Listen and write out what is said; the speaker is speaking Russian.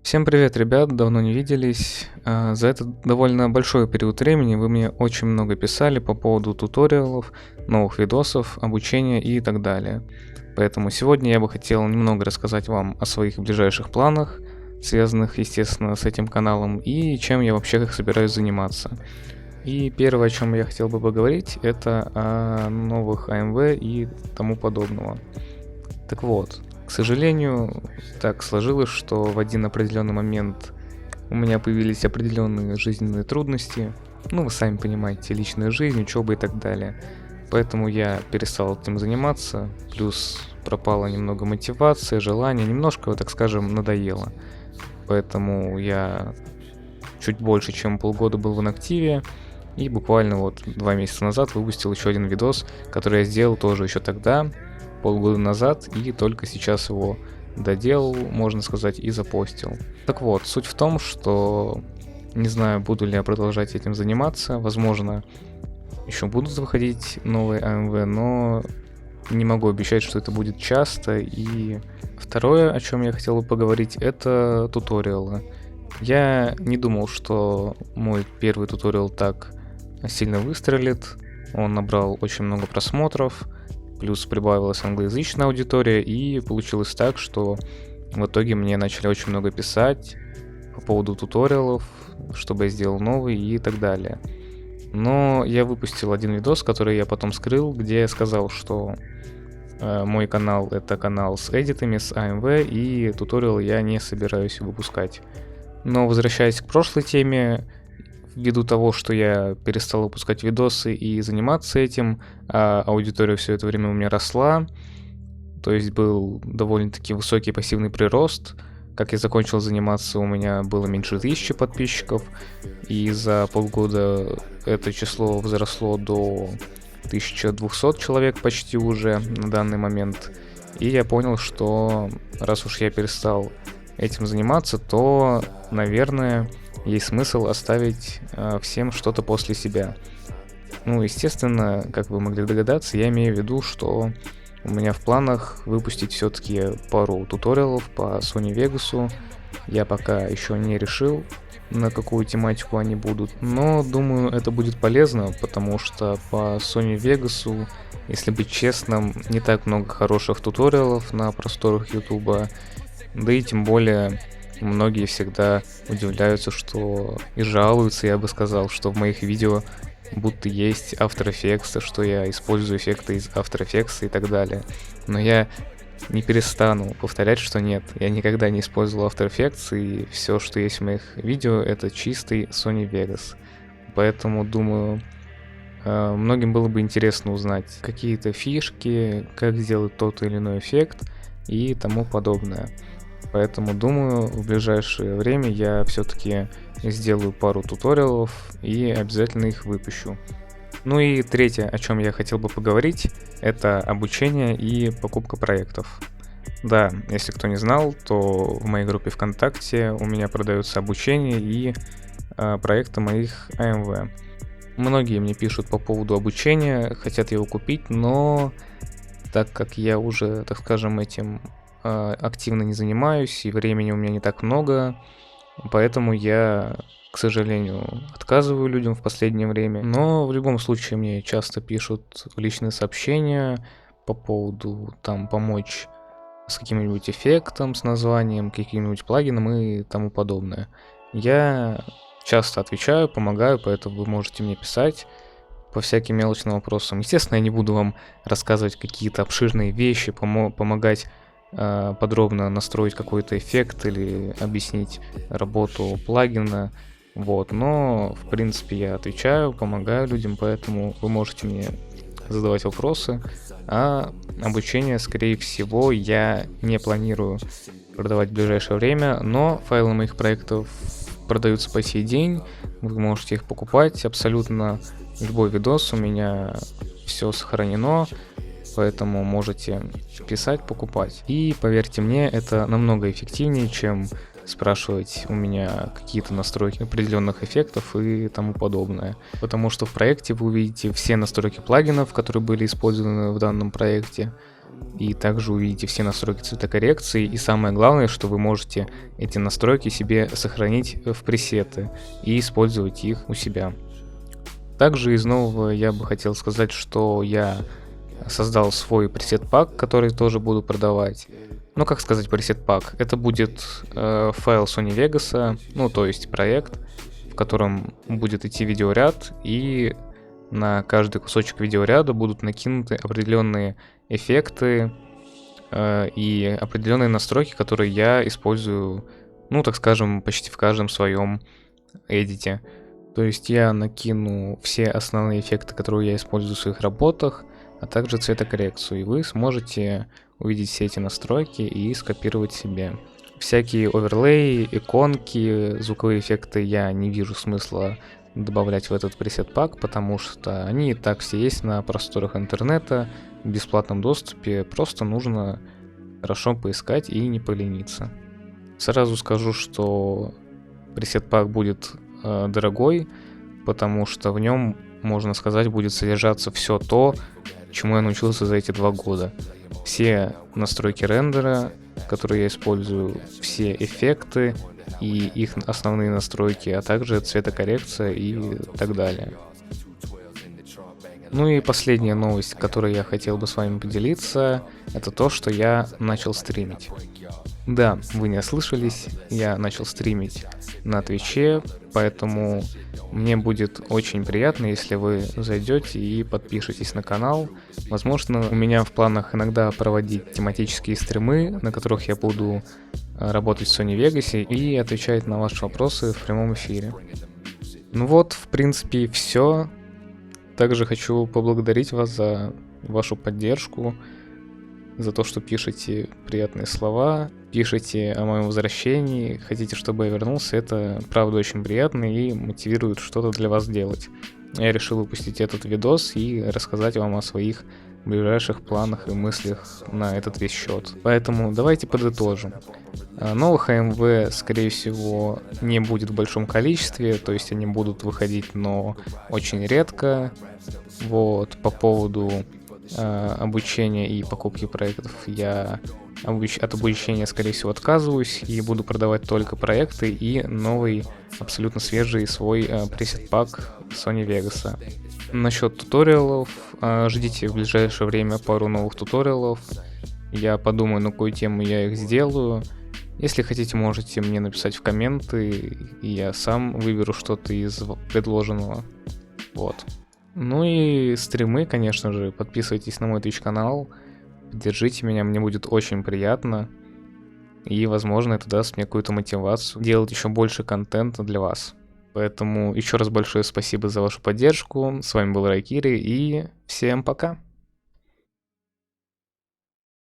Всем привет, ребят, давно не виделись. За этот довольно большой период времени вы мне очень много писали по поводу туториалов, новых видосов, обучения и так далее. Поэтому сегодня я бы хотел немного рассказать вам о своих ближайших планах, связанных, естественно, с этим каналом, и чем я вообще их собираюсь заниматься. И первое, о чем я хотел бы поговорить, это о новых АМВ и тому подобного. Так вот, к сожалению, так сложилось, что в один определенный момент у меня появились определенные жизненные трудности. Ну, вы сами понимаете, личная жизнь, учеба и так далее. Поэтому я перестал этим заниматься, плюс пропала немного мотивация, желание, немножко, так скажем, надоело. Поэтому я чуть больше, чем полгода был в инактиве, и буквально вот 2 месяца назад выпустил еще один видос, который я сделал тоже еще тогда, полгода назад, и только сейчас его доделал, можно сказать, и запостил. Так вот, суть в том, что не знаю, буду ли я продолжать этим заниматься, возможно, еще будут выходить новые АМВ, но не могу обещать, что это будет часто. И второе, о чем я хотел бы поговорить, это туториалы. Я не думал, что мой первый туториал так сильно выстрелит, он набрал очень много просмотров, плюс прибавилась англоязычная аудитория, и получилось так, что в итоге мне начали очень много писать по поводу туториалов, чтобы я сделал новый и так далее. Но я выпустил один видос, который я потом скрыл, где я сказал, что мой канал — это канал с эдитами, с АМВ, и туториал я не собираюсь выпускать. Но возвращаясь к прошлой теме, ввиду того, что я перестал выпускать видосы и заниматься этим, а аудитория все это время у меня росла, то есть был довольно-таки высокий пассивный прирост. Как я закончил заниматься, у меня было меньше 1000 подписчиков, и за полгода это число возросло до 1200 человек почти уже на данный момент. И я понял, что раз уж я перестал этим заниматься, то, наверное, есть смысл оставить всем что-то после себя. Ну, естественно, как вы могли догадаться, я имею в виду, что у меня в планах выпустить все-таки пару туториалов по Sony Vegas. Я пока еще не решил, на какую тематику они будут, но думаю, это будет полезно, потому что по Sony Vegas, если быть честным, не так много хороших туториалов на просторах YouTube, да и тем более многие всегда удивляются, что и жалуются, я бы сказал, что в моих видео будто есть After Effects, что я использую эффекты из After Effects и так далее. Но я не перестану повторять, что нет, я никогда не использовал After Effects, и все, что есть в моих видео, это чистый Sony Vegas. Поэтому, думаю, многим было бы интересно узнать какие-то фишки, как сделать тот или иной эффект и тому подобное. Поэтому, думаю, в ближайшее время я все-таки сделаю пару туториалов и обязательно их выпущу. Ну и третье, о чем я хотел бы поговорить, это обучение и покупка проектов. Да, если кто не знал, то в моей группе ВКонтакте у меня продается обучение и проекты моих АМВ. Многие мне пишут по поводу обучения, хотят его купить, но так как я уже, так скажем, этим активно не занимаюсь, и времени у меня не так много, поэтому я, к сожалению, отказываю людям в последнее время. Но в любом случае мне часто пишут личные сообщения по поводу там помочь с каким-нибудь эффектом, с названием, каким-нибудь плагином и тому подобное. Я часто отвечаю, помогаю, поэтому вы можете мне писать по всяким мелочным вопросам. Естественно, я не буду вам рассказывать какие-то обширные вещи, помогать подробно настроить какой-то эффект или объяснить работу плагина, вот, но в принципе я отвечаю, помогаю людям, поэтому вы можете мне задавать вопросы, а обучение, скорее всего, я не планирую продавать в ближайшее время, но файлы моих проектов продаются по сей день, вы можете их покупать, абсолютно любой видос, у меня все сохранено, поэтому можете писать, покупать. И поверьте мне, это намного эффективнее, чем спрашивать у меня какие-то настройки определенных эффектов и тому подобное. Потому что в проекте вы увидите все настройки плагинов, которые были использованы в данном проекте, И также увидите все настройки цветокоррекции. И самое главное, что вы можете эти настройки себе сохранить в пресеты и использовать их у себя. Также из нового я бы хотел сказать, что я создал свой пресет-пак, который тоже буду продавать. Ну, как сказать пресет-пак? Это будет файл Sony Vegas, ну, то есть проект, в котором будет идти видеоряд, и на каждый кусочек видеоряда будут накинуты определенные эффекты и определенные настройки, которые я использую, ну, так скажем, почти в каждом своем эдите. То есть я накину все основные эффекты, которые я использую в своих работах, а также цветокоррекцию, и вы сможете увидеть все эти настройки и скопировать себе. Всякие оверлеи, иконки, звуковые эффекты я не вижу смысла добавлять в этот пресет-пак, потому что они и так все есть на просторах интернета, в бесплатном доступе, просто нужно хорошо поискать и не полениться. Сразу скажу, что пресет-пак будет дорогой, потому что в нем, можно сказать, будет содержаться все то, чему я научился за эти 2 года. Все настройки рендера, которые я использую, все эффекты и их основные настройки, а также цветокоррекция и так далее. Ну и последняя новость, которой я хотел бы с вами поделиться, это то, что я начал стримить. Да, вы не ослышались, я начал стримить на Твиче, поэтому мне будет очень приятно, если вы зайдете и подпишитесь на канал. Возможно, у меня в планах иногда проводить тематические стримы, на которых я буду работать в Sony Vegas и отвечать на ваши вопросы в прямом эфире. Ну вот, в принципе, все. Также хочу поблагодарить вас за вашу поддержку, за то, что пишете приятные слова, пишете о моем возвращении, хотите, чтобы я вернулся. Это правда очень приятно и мотивирует что-то для вас делать. Я решил выпустить этот видос и рассказать вам о своих ближайших планах и мыслях на этот весь счет. Поэтому давайте подытожим. Новых AMV, скорее всего, не будет в большом количестве, то есть они будут выходить, но очень редко. Вот, по поводу обучения и покупки проектов я от обучения, скорее всего, отказываюсь и буду продавать только проекты и новый, абсолютно свежий свой пресет-пак Sony Vegas. Насчет туториалов, ждите в ближайшее время пару новых туториалов. Я подумаю, на какую тему я их сделаю. Если хотите, можете мне написать в комменты, и я сам выберу что-то из предложенного. Вот. Ну и стримы, конечно же, подписывайтесь на мой Twitch канал, поддержите меня, мне будет очень приятно. И, возможно, это даст мне какую-то мотивацию делать еще больше контента для вас. Поэтому еще раз большое спасибо за вашу поддержку. С вами был Райкири, и всем пока!